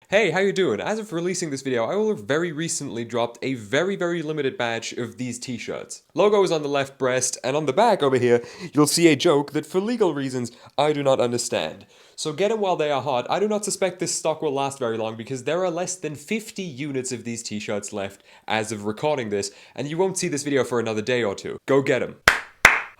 Hey, how you doing? As of releasing this video, I will have very recently dropped a very limited batch of these t-shirts. Logo is on the left breast, and on the back over here, you'll see a joke that for legal reasons, I do not understand. So get them while they are hot. I do not suspect this stock will last very long because there are less than 50 units of these t-shirts left as of recording this, and you won't see this video for another day or two. Go get them.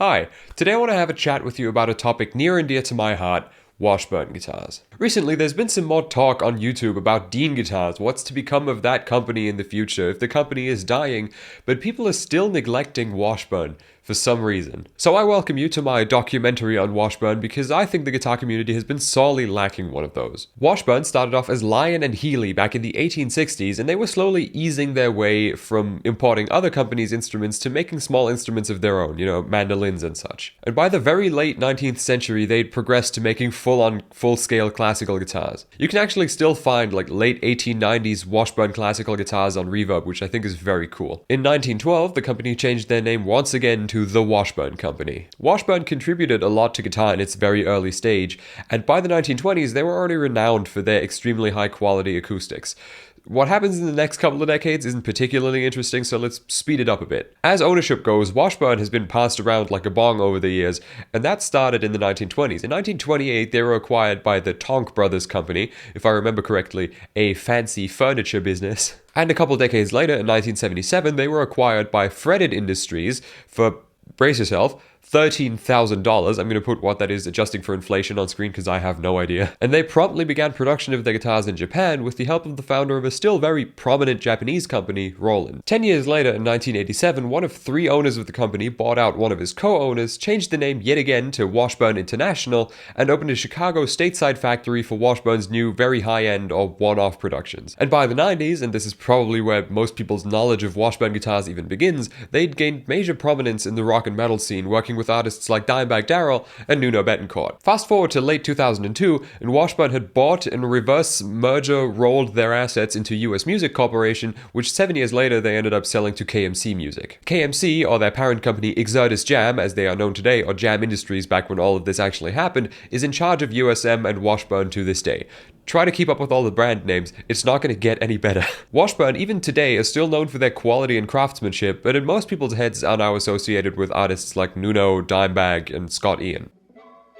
Hi, today I want to have a chat with you about a topic near and dear to my heart, Washburn guitars. Recently, there's been some more talk on YouTube about Dean Guitars, what's to become of that company in the future if the company is dying, but people are still neglecting Washburn for some reason. So I welcome you to my documentary on Washburn because I think the guitar community has been sorely lacking one of those. Washburn started off as Lion and Healy back in the 1860s, and they were slowly easing their way from importing other companies' instruments to making small instruments of their own, mandolins and such. And by the very late 19th century, they'd progressed to making full-scale classical guitars. You can actually still find late 1890s Washburn classical guitars on Reverb, which I think is very cool. In 1912, the company changed their name once again to the Washburn Company. Washburn contributed a lot to guitar in its very early stage, and by the 1920s, they were already renowned for their extremely high-quality acoustics. What happens in the next couple of decades isn't particularly interesting, so let's speed it up a bit. As ownership goes, Washburn has been passed around like a bong over the years, and that started in the 1920s. In 1928, they were acquired by the Tonk Brothers Company, if I remember correctly, a fancy furniture business. And a couple decades later, in 1977, they were acquired by Fretted Industries for, brace yourself, $13,000. I'm going to put what that is adjusting for inflation on screen because I have no idea. And they promptly began production of their guitars in Japan with the help of the founder of a still very prominent Japanese company, Roland. 10 years later, in 1987, one of three owners of the company bought out one of his co-owners, changed the name yet again to Washburn International, and opened a Chicago stateside factory for Washburn's new very high-end or one-off productions. And by the 90s, and this is probably where most people's knowledge of Washburn guitars even begins, they'd gained major prominence in the rock and metal scene, working with artists like Dimebag Darrell and Nuno Bettencourt. Fast forward to late 2002, and Washburn had bought and reverse merger rolled their assets into US Music Corporation, which 7 years later they ended up selling to KMC Music. KMC, or their parent company Exertis Jam, as they are known today, or Jam Industries back when all of this actually happened, is in charge of USM and Washburn to this day. Try to keep up with all the brand names, it's not going to get any better. Washburn, even today, is still known for their quality and craftsmanship, but in most people's heads are now associated with artists like Nuno, Dimebag, and Scott Ian.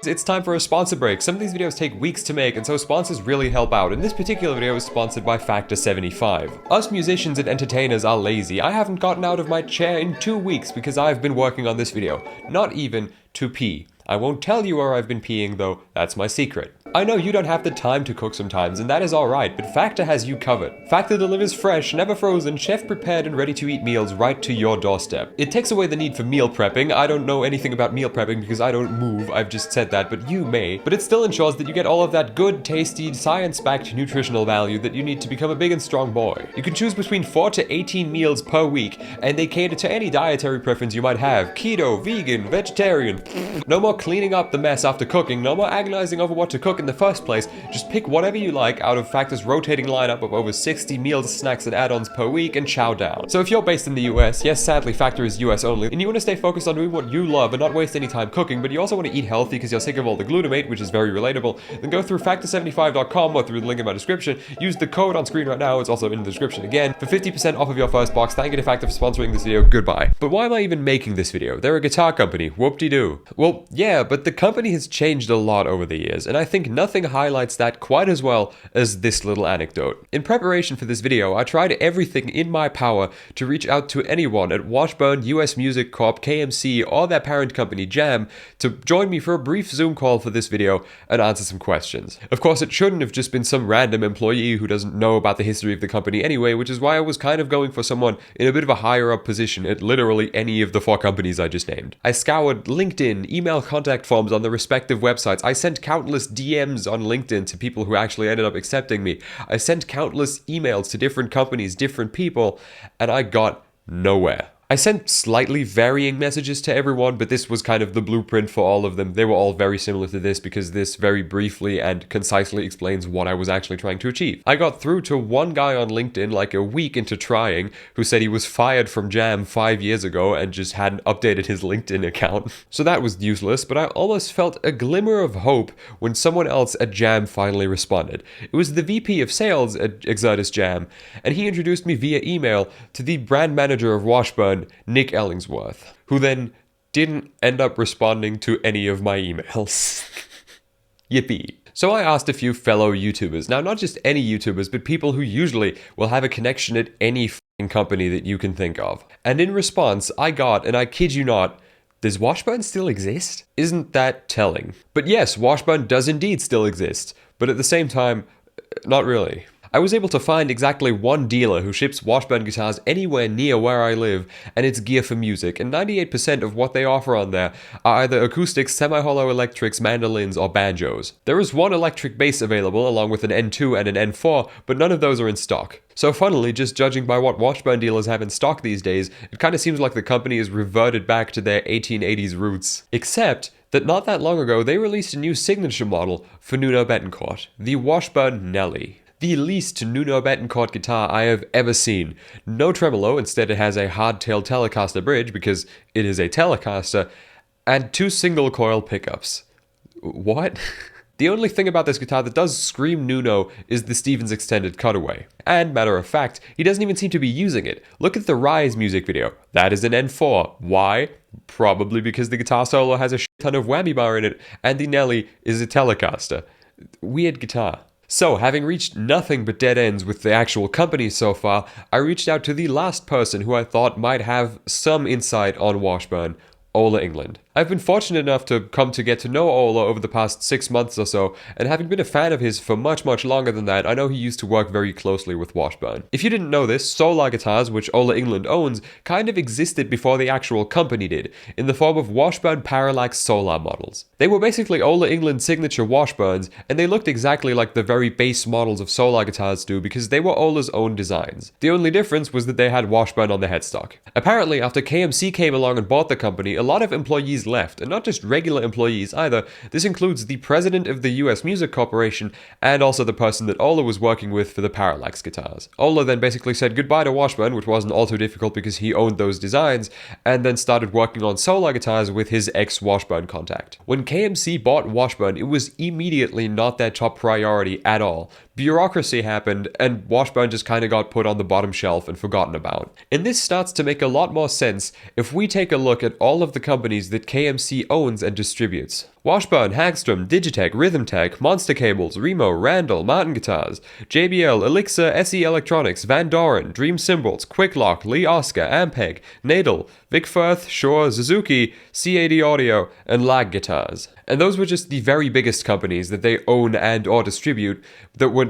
It's time for a sponsor break. Some of these videos take weeks to make, and so sponsors really help out, and this particular video is sponsored by Factor 75. Us musicians and entertainers are lazy. I haven't gotten out of my chair in 2 weeks because I've been working on this video. Not even to pee. I won't tell you where I've been peeing though, that's my secret. I know you don't have the time to cook sometimes, and that is alright, but Factor has you covered. Factor delivers fresh, never frozen, chef-prepared and ready-to-eat meals right to your doorstep. It takes away the need for meal prepping. I don't know anything about meal prepping because I don't move, I've just said that, but you may. But it still ensures that you get all of that good, tasty, science-backed nutritional value that you need to become a big and strong boy. You can choose between 4 to 18 meals per week, and they cater to any dietary preference you might have. Keto, vegan, vegetarian. No more cleaning up the mess after cooking, no more agonizing over what to cook in the first place. Just pick whatever you like out of Factor's rotating lineup of over 60 meals, snacks, and add-ons per week and chow down. So if you're based in the US, yes, sadly Factor is US only, and you want to stay focused on doing what you love and not waste any time cooking, but you also want to eat healthy because you're sick of all the glutamate, which is very relatable, then go through factor75.com or through the link in my description. Use the code on screen right now, it's also in the description again, for 50% off of your first box. Thank you to Factor for sponsoring this video. Goodbye. But why am I even making this video? They're a guitar company. Whoop-de-doo. Well, yeah, but the company has changed a lot over the years, and I think nothing highlights that quite as well as this little anecdote. In preparation for this video, I tried everything in my power to reach out to anyone at Washburn, US Music Corp, KMC, or their parent company Jam to join me for a brief Zoom call for this video and answer some questions. Of course, it shouldn't have just been some random employee who doesn't know about the history of the company anyway, which is why I was kind of going for someone in a bit of a higher up position at literally any of the 4 companies I just named. I scoured LinkedIn, email contact forms on the respective websites. I sent countless DMs on LinkedIn to people who actually ended up accepting me. I sent countless emails to different companies, different people, and I got nowhere. I sent slightly varying messages to everyone, but this was kind of the blueprint for all of them. They were all very similar to this because this very briefly and concisely explains what I was actually trying to achieve. I got through to one guy on LinkedIn like a week into trying who said he was fired from Jam 5 years ago and just hadn't updated his LinkedIn account. So that was useless, but I almost felt a glimmer of hope when someone else at Jam finally responded. It was the VP of Sales at Exertus Jam, and he introduced me via email to the brand manager of Washburn, Nick Ellingsworth, who then didn't end up responding to any of my emails. Yippee. So I asked a few fellow YouTubers, now not just any YouTubers, but people who usually will have a connection at any f***ing company that you can think of. And in response, I got, and I kid you not, does Washburn still exist? Isn't that telling? But yes, Washburn does indeed still exist, but at the same time, not really. I was able to find exactly one dealer who ships Washburn guitars anywhere near where I live, and it's gear for music, and 98% of what they offer on there are either acoustics, semi-hollow electrics, mandolins, or banjos. There is one electric bass available along with an N2 and an N4, but none of those are in stock. So funnily, just judging by what Washburn dealers have in stock these days, it kind of seems like the company has reverted back to their 1880s roots. Except that not that long ago, they released a new signature model for Nuno Betancourt, the Washburn Nelly. The least Nuno Betancourt guitar I have ever seen. No tremolo, instead it has a hardtail Telecaster bridge because it is a Telecaster, and 2 single coil pickups. What? The only thing about this guitar that does scream Nuno is the Stevens extended cutaway. And matter of fact, he doesn't even seem to be using it. Look at the Rise music video. That is an N4. Why? Probably because the guitar solo has a shit ton of whammy bar in it, and the Nelly is a Telecaster. Weird guitar. So, having reached nothing but dead ends with the actual company so far, I reached out to the last person who I thought might have some insight on Washburn, Ola England. I've been fortunate enough to come to get to know Ola over the past 6 months or so, and having been a fan of his for much longer than that, I know he used to work very closely with Washburn. If you didn't know this, Solar Guitars, which Ola England owns, kind of existed before the actual company did, in the form of Washburn Parallax Solar models. They were basically Ola England's signature Washburns, and they looked exactly like the very base models of Solar Guitars do because they were Ola's own designs. The only difference was that they had Washburn on the headstock. Apparently, after KMC came along and bought the company, a lot of employees left, and not just regular employees either. This includes the president of the US Music Corporation and also the person that Ola was working with for the Parallax guitars. Ola then basically said goodbye to Washburn, which wasn't all too difficult because he owned those designs, and then started working on Solar guitars with his ex-Washburn contact. When KMC bought Washburn, it was immediately not their top priority at all. Bureaucracy happened, and Washburn just kind of got put on the bottom shelf and forgotten about. And this starts to make a lot more sense if we take a look at all of the companies that KMC owns and distributes. Washburn, Hagstrom, Digitech, Rhythmtech, Monster Cables, Remo, Randall, Martin Guitars, JBL, Elixir, SE Electronics, Van Doren, Dream Cymbals, Quicklock, Lee Oscar, Ampeg, Nadel, Vic Firth, Shure, Suzuki, C80 Audio, and Lag Guitars. And those were just the very biggest companies that they own and or distribute that were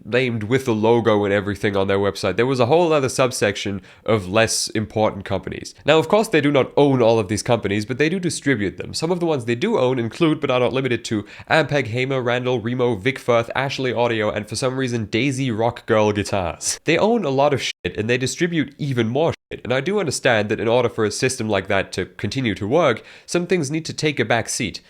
named with the logo and everything on their website. There was a whole other subsection of less important companies. Now, of course, they do not own all of these companies, but they do distribute them. Some of the ones they do own include, but are not limited to, Ampeg, Hamer, Randall, Remo, Vic Firth, Ashley Audio, and for some reason, Daisy Rock Girl Guitars. They own a lot of shit, and they distribute even more shit. And I do understand that in order for a system like that to continue to work, some things need to take a back seat.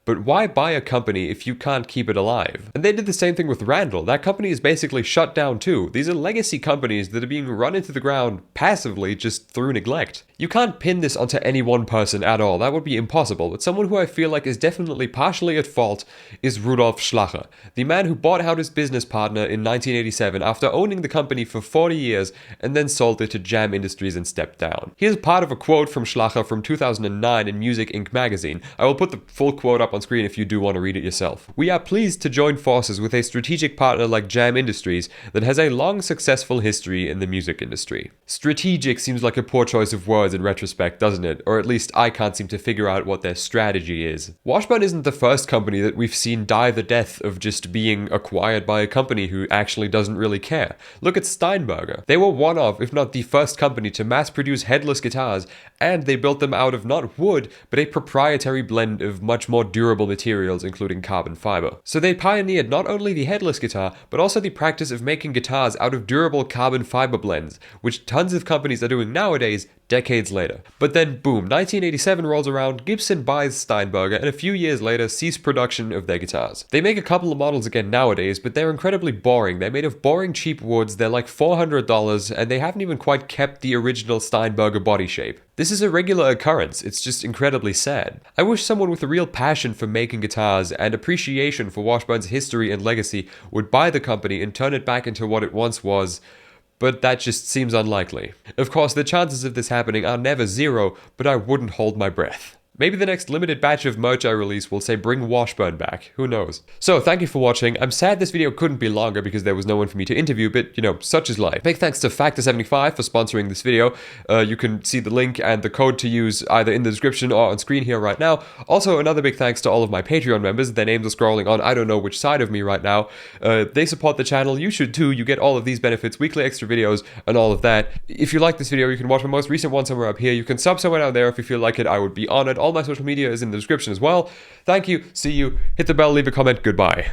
But why buy a company if you can't keep it alive? And they did the same thing with Randall. That company is basically shut down too. These are legacy companies that are being run into the ground passively just through neglect. You can't pin this onto any one person at all. That would be impossible. But someone who I feel like is definitely partially at fault is Rudolf Schlacher, the man who bought out his business partner in 1987 after owning the company for 40 years and then sold it to Jam Industries and stepped down. Here's part of a quote from Schlacher from 2009 in Music Inc. magazine. I will put the full quote up on screen if you do want to read it yourself. "We are pleased to join forces with a strategic partner like Jam Industries that has a long successful history in the music industry." Strategic seems like a poor choice of words in retrospect, doesn't it? Or at least I can't seem to figure out what their strategy is. Washburn isn't the first company that we've seen die the death of just being acquired by a company who actually doesn't really care. Look at Steinberger. They were one of, if not the first company to mass produce headless guitars, and they built them out of not wood, but a proprietary blend of much more durable materials, including carbon fiber. So they pioneered not only the headless guitar, but also the practice of making guitars out of durable carbon fiber blends, which tons of companies are doing nowadays decades later. But then, boom, 1987 rolls around, Gibson buys Steinberger, and a few years later cease production of their guitars. They make a couple of models again nowadays, but they're incredibly boring. They're made of boring cheap woods, they're like $400, and they haven't even quite kept the original Steinberger body shape. This is a regular occurrence, it's just incredibly sad. I wish someone with a real passion for making guitars and appreciation for Washburn's history and legacy would buy the company and turn it back into what it once was, but that just seems unlikely. Of course, the chances of this happening are never zero, but I wouldn't hold my breath. Maybe the next limited batch of merch I release will say bring Washburn back, who knows. So thank you for watching. I'm sad this video couldn't be longer because there was no one for me to interview, but you know, such is life. Big thanks to Factor75 for sponsoring this video. You can see the link and the code to use either in the description or on screen here right now. Also, another big thanks to all of my Patreon members. Their names are scrolling on I don't know which side of me right now. They support the channel, you should too. You get all of these benefits, weekly extra videos, and all of that. If you like this video, you can watch my most recent one somewhere up here. You can sub somewhere down there if you feel like it. I would be honored. All my social media is in the description as well. Thank you, see you, hit the bell, leave a comment, goodbye.